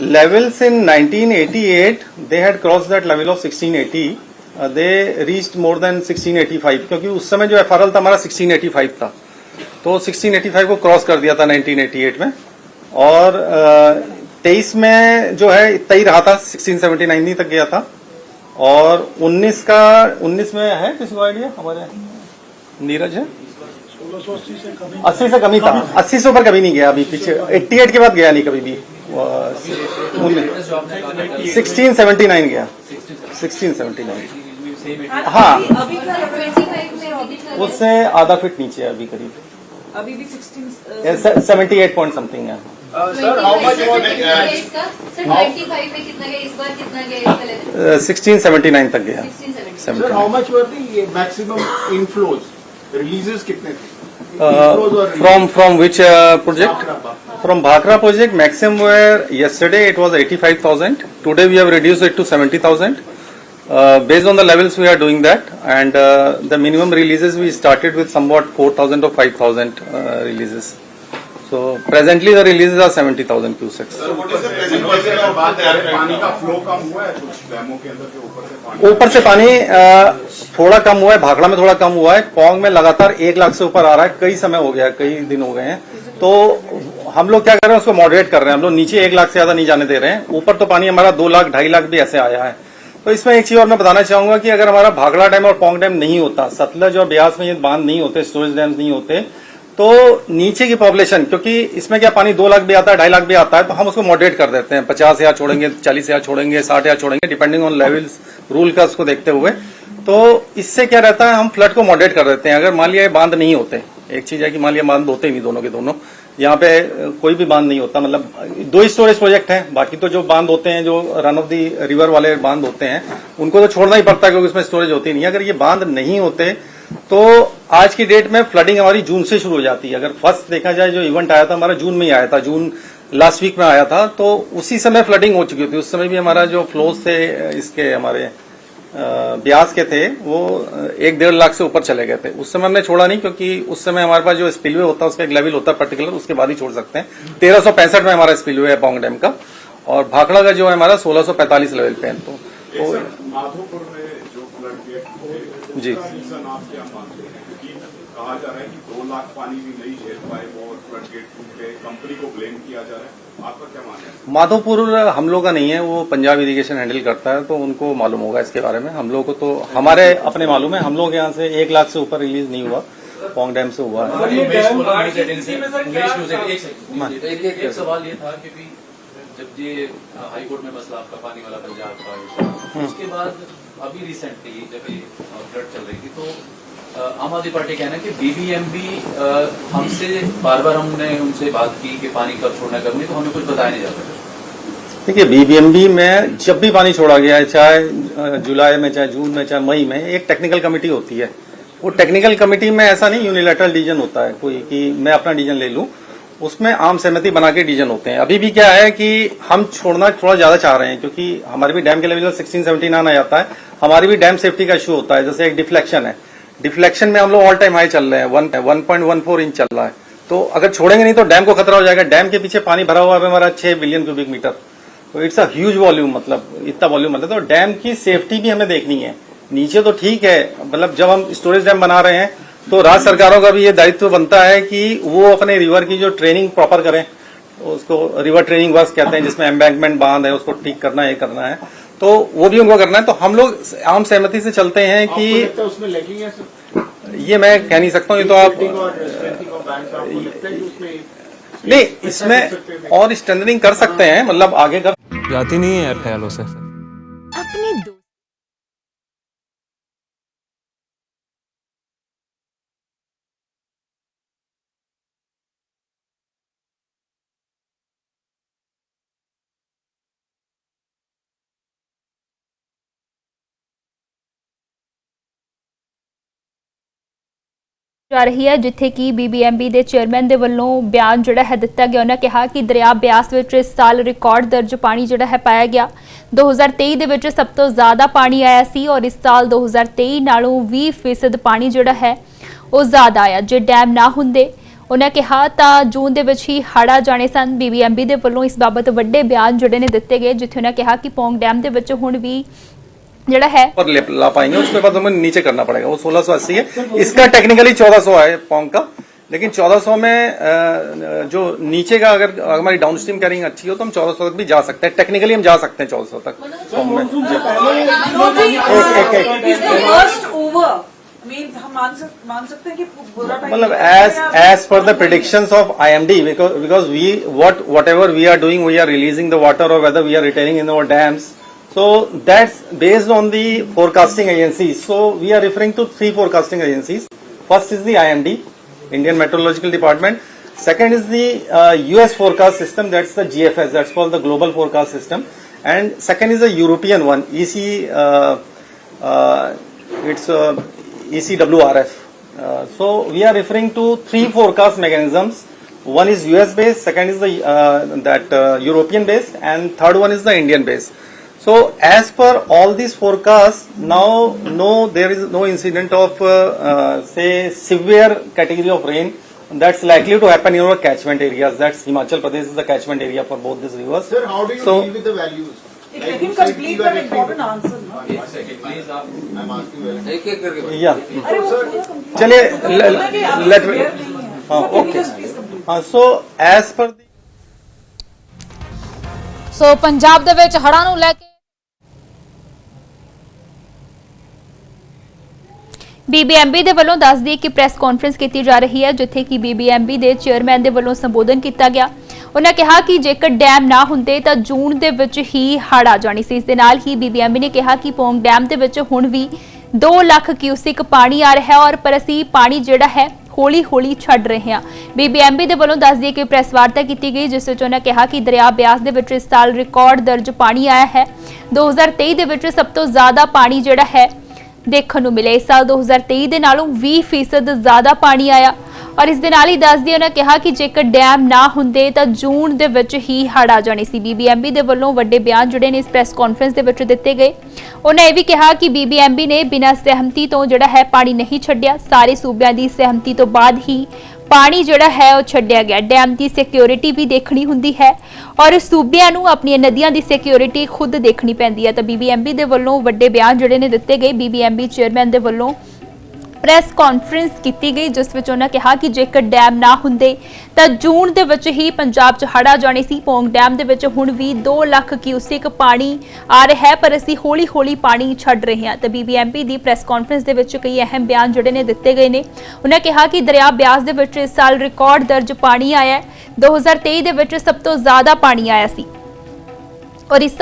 levels in 1988 they had crossed that level of 1680. They reached more than 1685 क्योंकि उस समय जो FRL था हमारा 1685 था, तो 1685 को क्रॉस कर दिया था 1988 में। और 23 में जो है इतना ही रहा था, 1679 तक गया था। और 19 में है किसी को आइडिया? हमारे नीरज है 80 से कमी था, 80 से ऊपर कभी नहीं गया अभी पीछे, 88 के बाद गया नहीं कभी भी। 1679 गया, 1679। हाँ, उससे आधा फीट नीचे है अभी करीब, अभी भी 78 पॉइंट समथिंग है। सर हाउ मच इसका? सर 95 में कितना गया, इस बार कितना गया इसका लेवल? 1679 तक गया। Sir how much were the maximum inflows, releases कितने थे? From which project? From Bhakra project, maximum were yesterday it was 85,000. Today we have reduced it to 70,000. Based on the levels we are doing that, and the minimum releases we started with somewhat 4,000 or 5,000 releases. So presently the releases are 70,000 cusecs. पानी का flow कम हुआ है कुछ डैमों के अंदर, जो ऊपर से पानी थोड़ा कम हुआ है, भाखड़ा में थोड़ा कम हुआ है, पोंग में लगातार 1 लाख से ऊपर आ रहा है, कई समय हो गया, कई दिन हो गए हैं। तो हम लोग क्या कर रहे हैं, उसको मॉडरेट कर रहे हैं, हम लोग नीचे 1 लाख से ज्यादा नहीं जाने दे रहे हैं। ऊपर तो पानी हमारा 2 लाख 2.5 लाख भी ऐसे आया है। तो इसमें एक चीज और मैं बताना चाहूंगा कि अगर हमारा भाखड़ा डैम और पोंग डैम नहीं होता, सतलज और ब्यास में ये बांध नहीं होते, स्टोरेज डैम नहीं होते, तो नीचे की पॉपुलेशन, क्योंकि इसमें क्या पानी 2 लाख भी आता है, 2.5 लाख भी आता है, तो हम उसको मॉडरेट कर देते हैं, 50,000 छोड़ेंगे, 40,000 छोड़ेंगे, 60,000 छोड़ेंगे, डिपेंडिंग ऑन लेवल्स, रूल का उसको देखते हुए। तो इससे क्या रहता है, हम फ्लड को मॉडरेट कर देते हैं। अगर मान लिया बांध नहीं होते, एक चीज है कि मान लिया बांध होते ही नहीं, दोनों के दोनों, यहाँ पे कोई भी बांध नहीं होता, मतलब 2 ही स्टोरेज प्रोजेक्ट हैं, बाकी तो जो बांध होते हैं, जो रन ऑफ दी रिवर वाले बांध होते हैं, उनको तो छोड़ना ही पड़ता है क्योंकि उसमें स्टोरेज होती नहीं है। अगर ये बांध नहीं होते तो आज की डेट में फ्लडिंग हमारी जून से शुरू हो जाती है। अगर फर्स्ट देखा जाए, जो इवेंट आया था हमारा जून में ही आया था, जून लास्ट वीक में आया था, तो उसी समय फ्लडिंग हो चुकी थी। उस समय भी हमारा जो फ्लोज थे इसके, हमारे ब्यास के थे, वो 1-1.5 लाख से ऊपर चले गए थे। उस समय हमने छोड़ा नहीं, क्योंकि उस समय हमारे पास जो स्पिलवे होता है उसका एक लेवल होता है पर्टिकुलर, उसके बाद ही छोड़ सकते हैं। 1365 में हमारा स्पिलवे है पोंग डैम का, और भाखड़ा का जो है हमारा 1645 लेवल पे है। तो माधोपुर में जो फ्लड के जी रीजन आप क्या मानते हैं? क्योंकि कहा जा रहा है कि 2 लाख पानी भी नहीं झेल पाए और फ्लड गेट टूट गए, कंपनी को ब्लेम किया जा रहा है, आपका क्या मानना है? माधोपुर हम लोग का नहीं है, वो पंजाब इरिगेशन हैंडल करता है, तो उनको मालूम होगा इसके बारे में। हम लोग को तो हमारे अपने मालूम है, हम लोग यहाँ से 1 लाख से ऊपर रिलीज नहीं हुआ, पोंग डैम से हुआ है। एक सवाल ये था कि जब ये हाई कोर्ट में मसला आपका पानी वाला पंजाब का, उसके बाद अभी रिसेंटली जब ये फ्लड चल रही थी, तो आम आदमी पार्टी कहना कि बीबीएमबी हमसे बार बार हमने उनसे बात की कि पानी कब छोड़ना कब नहीं, तो हमें कुछ बताया नहीं जाता। देखिए, बीबीएमबी में जब भी पानी छोड़ा गया है, चाहे जुलाई में, चाहे जून में, चाहे मई में, एक टेक्निकल कमेटी होती है। वो टेक्निकल कमेटी में ऐसा नहीं यूनिलैटरल डिसीजन होता है कोई कि मैं अपना डिसीजन ले लूं, उसमें आम सहमति बना के डिसीजन होते हैं। अभी भी क्या है कि हम छोड़ना थोड़ा ज्यादा चाह रहे हैं, क्योंकि हमारे भी डैम के लेवल 1679 आ जाता है, हमारी भी डैम सेफ्टी का इशू होता है। जैसे एक डिफ्लेक्शन है, डिफ्लेक्शन में हम लोग ऑल टाइम हाई चल रहे हैं, 1.14 इंच चल रहा है। तो अगर छोड़ेंगे नहीं तो डैम को खतरा हो जाएगा। डैम के पीछे पानी भरा हुआ है हमारा 6 बिलियन क्यूबिक मीटर, तो इट्स अ ह्यूज वॉल्यूम, मतलब इतना वॉल्यूम, मतलब तो डैम की सेफ्टी भी हमें देखनी है। नीचे तो ठीक है, मतलब जब हम स्टोरेज डैम बना रहे हैं तो राज्य सरकारों का भी ये दायित्व बनता है कि वो अपने रिवर की जो ट्रेनिंग प्रॉपर करें, उसको रिवर ट्रेनिंग वर्क कहते हैं, जिसमें एम्बैंकमेंट बांध है उसको ठीक करना है, ये करना है, तो वो भी उनको करना है। तो हम लोग आम सहमति से चलते हैं कि उसमें लैगिंग है सर? ये मैं कह नहीं सकता हूँ, ये तो आप नहीं, इसमें और स्ट्रेंथनिंग कर सकते हैं, मतलब आगे कर जाती नहीं है यार ख्यालों से अपने जा रही है, जिथे कि बीबीएमबी के चेयरमैन के वलों बयान जोड़ा है दिता गया। उन्होंने कहा कि दरिया ब्यास में इस साल रिकॉर्ड दर्ज पानी जोड़ा है पाया गया। 2023 दे विच सब तो ज़्यादा पानी आया सी और इस साल 2023 नालों 20% पानी जोड़ा है ਉਹ ਜ਼ਿਆਦਾ ਆਇਆ। ਜੇ ਡੈਮ ਨਾ ਹੁੰਦੇ ਉਹਨਾਂ ਕਿਹਾ ਤਾਂ ਜੂਨ ਦੇ ਵਿੱਚ ਹੀ ਹੜ੍ਹ ਆ ਜਾਣੇ ਸਨ। BBMB ਦੇ ਵੱਲੋਂ ਇਸ ਬਾਬਤ ਵੱਡੇ ਬਿਆਨ ਜਿਹੜੇ ਨੇ ਦਿੱਤੇ ਗਏ, ਜਿੱਥੇ ਉਹਨਾਂ ਕਿਹਾ ਕਿ ਪੌਂਗ ਡੈਮ ਦੇ ਵਿੱਚ ਹੁਣ ਵੀ ਜਿਹੜਾ है पर ला पाएंगे, उसके बाद हमें नीचे करना पड़ेगा। वो 1680 है, इसका टेक्निकली 1400 है पोंग का, लेकिन 1400 में जो नीचे का अगर हमारी डाउन स्ट्रीम कैरिंग अच्छी हो तो हम 1400 तक भी जा सकते हैं। टेक्निकली हम जा सकते हैं 1400 तक पोंग में। मतलब एज पर the predictions of IMD, because we whatever we are doing, we are releasing the water or whether we are retaining in our dams. So that's based on the forecasting agencies. So we are referring to 3 forecasting agencies. First is the IMD, Indian Meteorological Department. Second is the US forecast system, that's the GFS, that's called the Global Forecast System. And second is the European one, it's ECWRF. So we are referring to 3 forecast mechanisms. One is US based, second is the European based, and third one is the Indian based. So as per all these forecasts, now there is no incident of say severe category of rain that's likely to happen in our catchment areas. That's Himachal Pradesh is the catchment area for both these rivers. Sir, how do you deal with the values? If you can complete that important answer, no? एक second please आप I'm asking very एक एक करके Yeah. अरे वो पूरा complete चलिए करना। let me. हाँ, okay. हाँ, so as per the ਸੋ ਪੰਜਾਬ ਦੇ ਵਿੱਚ ਹੜ੍ਹਾਂ ਨੂੰ ਲੈ ਕੇ BBMB ਦੇ ਵੱਲੋਂ ਦੱਸ ਦਈਏ ਕਿ ਪ੍ਰੈਸ ਕਾਨਫਰੰਸ ਕੀਤੀ ਜਾ ਰਹੀ ਹੈ, ਜਿੱਥੇ ਕਿ BBMB ਦੇ ਚੇਅਰਮੈਨ ਦੇ ਵੱਲੋਂ ਸੰਬੋਧਨ ਕੀਤਾ ਗਿਆ। ਉਹਨਾਂ ਕਿਹਾ ਕਿ ਜੇਕਰ ਡੈਮ ਨਾ ਹੁੰਦੇ ਤਾਂ ਜੂਨ ਦੇ ਵਿੱਚ ਹੀ ਹੜ੍ਹ ਆ ਜਾਣੀ ਸੀ। ਇਸ ਦੇ ਨਾਲ ਹੀ BBMB ਨੇ ਕਿਹਾ ਕਿ ਪੌਂਗ ਡੈਮ ਦੇ ਵਿੱਚ ਹੁਣ ਵੀ 2 ਲੱਖ ਕਿਊਸਿਕ ਪਾਣੀ ਆ ਰਿਹਾ ਹੈ ਔਰ ਪਰ ਅਸੀਂ ਪਾਣੀ ਜਿਹੜਾ ਹੈ ਹੌਲੀ-ਹੌਲੀ ਛੱਡ ਰਹੇ ਹਾਂ। BBMB ਦੇ ਵੱਲੋਂ ਦੱਸ ਦਈਏ ਕਿ ਪ੍ਰੈਸ ਵਾਰਤਾ ਕੀਤੀ ਗਈ, ਜਿਸ ਵਿੱਚ ਉਹਨਾਂ ਕਿਹਾ ਕਿ ਦਰਿਆ ਬਿਆਸ ਦੇ ਵਿੱਚ ਇਸ ਸਾਲ ਰਿਕਾਰਡ ਦਰਜ ਪਾਣੀ ਆਇਆ ਹੈ। 2023 ਦੇ ਵਿੱਚ ਸਭ ਤੋਂ ਜ਼ਿਆਦਾ ਪਾਣੀ ਜਿਹੜਾ ਹੈ ਦੇਖਣ ਨੂੰ ਮਿਲਿਆ। ਇਸ ਸਾਲ 2023 ਦੇ ਨਾਲੋਂ 20% ਜ਼ਿਆਦਾ ਪਾਣੀ ਆਇਆ ਔਰ ਇਸ ਦੇ ਨਾਲ ਹੀ ਦੱਸਦੀ ਉਹਨਾਂ ਕਿਹਾ ਕਿ ਜੇਕਰ ਡੈਮ ਨਾ ਹੁੰਦੇ ਤਾਂ ਜੂਨ ਦੇ ਵਿੱਚ ਹੀ ਹੜ੍ਹ ਆ ਜਾਣੀ ਸੀ। BBMB ਦੇ ਵੱਲੋਂ ਵੱਡੇ ਬਿਆਨ ਜਿਹੜੇ ਨੇ ਇਸ ਪ੍ਰੈਸ ਕਾਨਫਰੰਸ ਦੇ ਵਿੱਚ ਦਿੱਤੇ ਗਏ। ਉਹਨਾਂ ਇਹ ਵੀ ਕਿਹਾ ਕਿ BBMB ਨੇ ਬਿਨਾਂ ਸਹਿਮਤੀ ਤੋਂ ਜਿਹੜਾ ਹੈ ਪਾਣੀ ਨਹੀਂ ਛੱਡਿਆ, ਸਾਰੇ ਸੂਬਿਆਂ ਦੀ ਸਹਿਮਤੀ ਤੋਂ ਬਾਅਦ ਹੀ ਪਾਣੀ ਜਿਹੜਾ ਹੈ ਉਹ ਛੱਡਿਆ ਗਿਆ। ਡੈਮ ਦੀ ਸਿਕਿਉਰਿਟੀ ਵੀ ਦੇਖਣੀ ਹੁੰਦੀ ਹੈ ਔਰ ਸੂਬਿਆਂ ਨੂੰ ਆਪਣੀਆਂ ਨਦੀਆਂ ਦੀ ਸਿਕਿਉਰਿਟੀ ਖੁਦ ਦੇਖਣੀ ਪੈਂਦੀ ਹੈ। ਤਾਂ BBMB ਦੇ ਵੱਲੋਂ ਵੱਡੇ ਬਿਆਨ ਜਿਹੜੇ ਨੇ ਦਿੱਤੇ ਗਏ। BBMB ਚੇਅਰਮੈਨ ਦੇ ਵੱਲੋਂ ਪ੍ਰੈਸ ਕਾਨਫਰੰਸ ਕੀਤੀ ਗਈ, ਜਿਸ ਵਿੱਚ ਉਹਨਾਂ ਕਿਹਾ ਕਿ ਜੇਕਰ ਡੈਮ ਨਾ ਹੁੰਦੇ ਤਾਂ ਜੂਨ ਦੇ ਵਿੱਚ ਹੀ ਪੰਜਾਬ 'ਚ ਹੜ੍ਹ ਆ ਜਾਣੀ ਸੀ। ਪੌਂਗ ਡੈਮ ਦੇ ਵਿੱਚ ਹੁਣ ਵੀ 2 ਲੱਖ ਕਿਊਸਿਕ ਪਾਣੀ ਆ ਰਿਹਾ ਹੈ ਪਰ ਅਸੀਂ ਹੌਲੀ-ਹੌਲੀ ਪਾਣੀ ਛੱਡ ਰਹੇ ਹਾਂ। ਤਾਂ BBMB ਦੀ ਪ੍ਰੈਸ ਕਾਨਫਰੰਸ ਦੇ ਵਿੱਚ ਕਈ ਅਹਿਮ ਬਿਆਨ ਜਿਹੜੇ ਨੇ ਦਿੱਤੇ ਗਏ ਨੇ। ਉਹਨਾਂ ਕਿਹਾ ਕਿ ਦਰਿਆ ਬਿਆਸ ਦੇ ਵਿੱਚ ਇਸ ਸਾਲ ਰਿਕਾਰਡ ਦਰਜ ਪਾਣੀ ਆਇਆ ਹੈ। 2023 ਦੇ ਵਿੱਚ ਸਭ ਤੋਂ ਜ਼ਿਆਦਾ ਪਾਣੀ ਆਇਆ ਸੀ ਔਰ ਇਸ